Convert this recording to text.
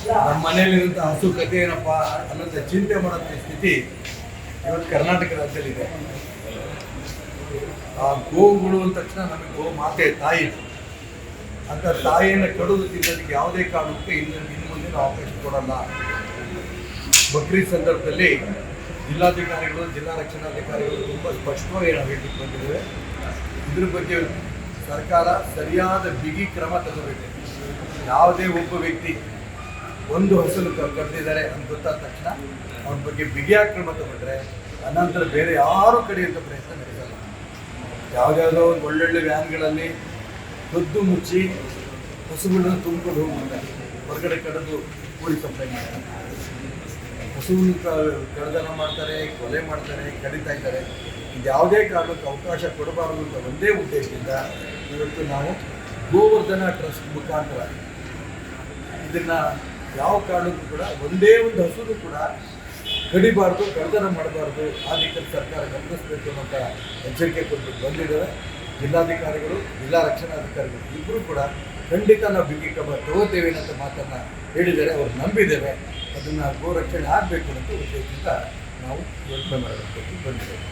ನಮ್ಮ ಮನೆಯಲ್ಲಿರುವಂಥ ಹಸು ಕಥೆ ಏನಪ್ಪ ಅನ್ನೋಂಥ ಚಿಂತೆ ಮಾಡೋಂಥ ಸ್ಥಿತಿ ಇವತ್ತು ಕರ್ನಾಟಕ ರಾಜ್ಯದಲ್ಲಿದೆ. ಆ ಗೋವುಗಳು ಅಂದ ತಕ್ಷಣ ನಮಗೆ ಗೋ ಮಾತೆ ತಾಯಿ ಅಂತ ತಾಯಿಯನ್ನು ಕಡಿದು ತಿನ್ನೋದಕ್ಕೆ ಯಾವುದೇ ಕಾರಣಕ್ಕೂ ಇನ್ನು ಮುಂದೆ ನಾವು ಅವಕಾಶ ಕೊಡಲ್ಲ. ಬಕ್ರೀದ್ ಸಂದರ್ಭದಲ್ಲಿ ಜಿಲ್ಲಾಧಿಕಾರಿಗಳು, ಜಿಲ್ಲಾ ರಕ್ಷಣಾಧಿಕಾರಿಗಳು ತುಂಬ ಸ್ಪಷ್ಟವಾಗಿ ನಾವು ಹೇಳಲಿಕ್ಕೆ ಬಂದಿದ್ದೇವೆ. ಇದ್ರ ಬಗ್ಗೆ ಸರ್ಕಾರ ಸರಿಯಾದ ಬಿಗಿ ಕ್ರಮ ತಗೋಬೇಕು. ಯಾವುದೇ ಒಬ್ಬ ವ್ಯಕ್ತಿ ಒಂದು ಹಸಲು ಕರೆದಿದ್ದಾರೆ ಅಂತ ಗೊತ್ತಾದ ತಕ್ಷಣ ಅವ್ರ ಬಗ್ಗೆ ಬಿಗಿಯಾಗಿ ಕ್ರಮ ತಗೊಂಡ್ರೆ ಅನಂತರ ಬೇರೆ ಯಾರು ಕಡೆಯುವಂಥ ಪ್ರಯತ್ನ ನಡೆಸಲ್ಲ. ಯಾವುದ್ಯಾವುದೋ ಒಂದು ಒಳ್ಳೊಳ್ಳೆ ವ್ಯಾನ್ಗಳಲ್ಲಿ ಕದ್ದು ಮುಚ್ಚಿ ಹಸುಗಳನ್ನು ತುಂಬಿಕೊಂಡು ಹೋಗ್ಬಿಡ್ತಾರೆ, ಹೊರಗಡೆ ಕಡಿದು ಕೋಳಿ ಸಪ್ಲೈ ಮಾಡ್ತಾರೆ, ಹಸುವನ್ನು ಕಳ್ಳತನ ಮಾಡ್ತಾರೆ, ಕೊಲೆ ಮಾಡ್ತಾರೆ, ಕಡಿತಾ ಇದ್ದಾರೆ. ಇದು ಯಾವುದೇ ಕಾರಣಕ್ಕೆ ಅವಕಾಶ ಕೊಡಬಾರದು ಅಂತ ಒಂದೇ ಉದ್ದೇಶದಿಂದ ಇವತ್ತು ನಾವು ಗೋವರ್ಧನ ಟ್ರಸ್ಟ್ ಮುಖಾಂತರ ಇದನ್ನು ಯಾವ ಕಾರಣಕ್ಕೂ ಕೂಡ ಒಂದೇ ಒಂದು ಹಸುನು ಕೂಡ ಕಡಿಬಾರ್ದು, ಕಳ್ಳತನ ಮಾಡಬಾರ್ದು, ಆ ನಿಟ್ಟಿನಲ್ಲಿ ಸರ್ಕಾರ ಗಮನಿಸಬೇಕು ಅನ್ನೋಂಥ ಎಚ್ಚರಿಕೆ ಕೊಟ್ಟು ಬಂದಿದ್ದಾರೆ. ಜಿಲ್ಲಾಧಿಕಾರಿಗಳು, ಜಿಲ್ಲಾ ರಕ್ಷಣಾಧಿಕಾರಿಗಳು ಇಬ್ಬರು ಕೂಡ ಖಂಡಿತ ನಾವು ಬಿಗಿ ಕ್ರಮ ತಗೋತೇವೆ ಅನ್ನೋಂಥ ಮಾತನ್ನು ಹೇಳಿದ್ದಾರೆ. ಅವರು ನಂಬಿದ್ದೇವೆ. ಅದನ್ನು ಗೋ ರಕ್ಷಣೆ ಆಗಬೇಕು ಅನ್ನೋ ಉದ್ದೇಶದಿಂದ ನಾವು ಯೋಚನೆ ಮಾಡಬೇಕು ಬಂದಿದ್ದೇವೆ.